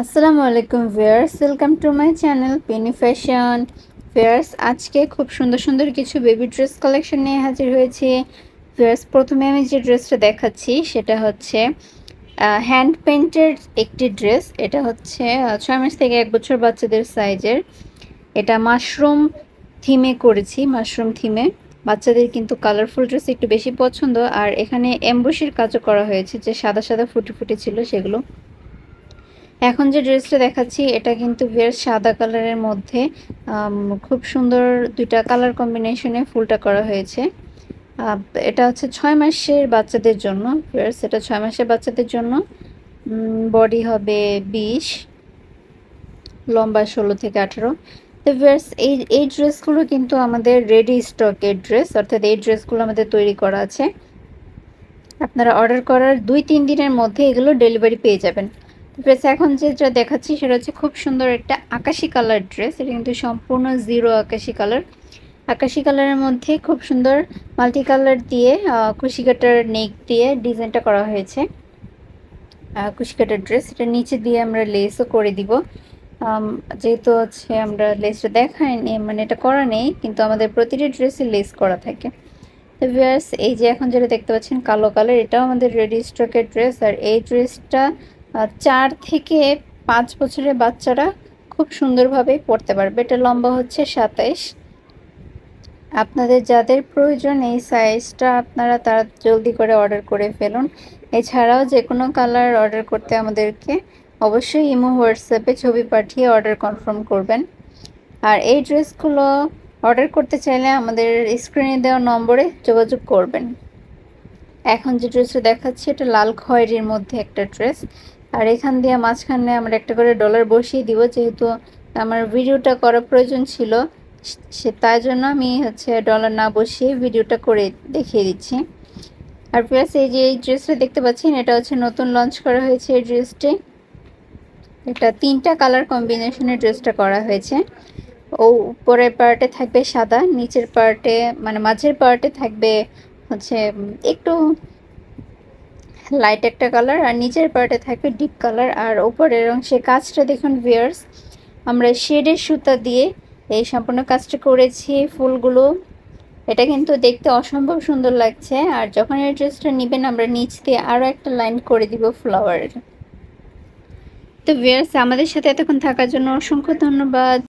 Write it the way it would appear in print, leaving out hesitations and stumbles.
আসসালামু আলাইকুম viewers, welcome to my channel Penney fashion. Viewers, আজকে খুব সুন্দর সুন্দর কিছু বেবি ড্রেস কালেকশন নিয়ে হাজির হয়েছি। ভিউয়ার্স, প্রথমে আমি যে ড্রেসটা দেখাচ্ছি সেটা হচ্ছে হ্যান্ড পেইন্টের একটি ড্রেস। এটা হচ্ছে 6 মাস থেকে 1 বছর বাচ্চাদের সাইজের। এটা মাশরুম থিমে করেছি, মাশরুম থিমে। বাচ্চাদের কিন্তু কালারফুল ড্রেস একটু বেশি পছন্দ। আর এখানে এমব্রয়ডারির কাজও করা হয়েছে, যে সাদা সাদা ফুটে ফুটে ছিল সেগুলো। এখন যে ড্রেসটা দেখাচ্ছি এটা কিন্তু বেশ সাদা কালারের মধ্যে খুব সুন্দর দুইটা কালার কম্বিনেশনে ফুলটা করা হয়েছে। এটা হচ্ছে 6 মাসের বাচ্চাদের জন্য। ফিয়ার্স, এটা 6 মাসের বাচ্চাদের জন্য। বডি হবে 20, লম্বা 16 থেকে 18। তো ফিয়ার্স, এই ড্রেসগুলো কিন্তু আমাদের রেডি স্টকের ড্রেস, অর্থাৎ এই ড্রেসগুলো আমাদের তৈরি করা আছে। আপনারা অর্ডার করার 2-3 দিনের মধ্যে এগুলো ডেলিভারি পেয়ে যাবেন। ড্রেস এখন যেটা দেখাচ্ছি সেটা হচ্ছে খুব সুন্দর একটা আকাশি কালার ড্রেস। এটা কিন্তু সম্পূর্ণ জিরো আকাশি কালার। আকাশি কালারের মধ্যে খুব সুন্দর মাল্টি কালার দিয়ে কুশি কাটার নেক দিয়ে ডিজাইনটা করা হয়েছে। কুশি কাটার ড্রেস, এটা নিচে দিয়ে আমরা লেসও করে দিব। যেহেতু হচ্ছে আমরা লেসটা দেখাইনি, মানে এটা করা নেই, কিন্তু আমাদের প্রতিটি ড্রেসে লেস করা থাকে। তো ভিউয়ার্স, এই যে এখন যেটা দেখতে পাচ্ছেন কালো কালার, এটাও আমাদের রেডি স্টকের ড্রেস। আর এই ড্রেসটা 4 থেকে 5 বছরের বাচ্চারা খুব সুন্দরভাবে পরতে পারবে। এটা লম্বা হচ্ছে 27। আপনাদের যাদের প্রয়োজন এই সাইজটা, আপনারা তারা জলদি করে অর্ডার করে ফেলুন। এছাড়াও যে কোনো কালার অর্ডার করতে আমাদেরকে অবশ্যই ইমো হোয়াটসঅ্যাপে ছবি পাঠিয়ে অর্ডার কনফার্ম করবেন। আর এই ড্রেসগুলো অর্ডার করতে চাইলে আমাদের স্ক্রিনে দেওয়া নম্বরে যোগাযোগ করবেন। এখন যে ড্রেসটা দেখাচ্ছি এটা লাল খয়েরির মধ্যে একটা ড্রেস। আর এখান দিয়ে মাঝখানে আমরা একটা করে ডলার বসিয়ে দিব, যেহেতু আমার ভিডিওটা করার প্রয়োজন ছিল, তাই জন্য আমি হচ্ছে ডলার না বসিয়ে ভিডিওটা করে দেখিয়ে দিচ্ছি। আর প্লাস এই যে এই ড্রেসটা দেখতে পাচ্ছেন, এটা হচ্ছে নতুন লঞ্চ করা হয়েছে এই ড্রেসটি। এটা 3টা কালার কম্বিনেশনের ড্রেসটা করা হয়েছে। উপরের পার্টে থাকবে সাদা, নিচের পার্টে মানে মাঝের পার্টে থাকবে হচ্ছে একটু লাইট একটা কালার, আর নিচের পার্টে থাকবে ডিপ কালার। আর উপরের অংশে কাজটা দেখুন ভিউয়ার্স, আমরা শেডের সুতা দিয়ে এই সম্পূর্ণ কাজটা করেছি। ফুলগুলো এটা কিন্তু দেখতে অসম্ভব সুন্দর লাগছে। আর যখন এই ড্রেসটা নেবেন আমরা নিচ দিয়ে আরও একটা লাইন করে দিব ফ্লাওয়ারের। তো ভিউয়ার্স, আমাদের সাথে এতক্ষণ থাকার জন্য অসংখ্য ধন্যবাদ।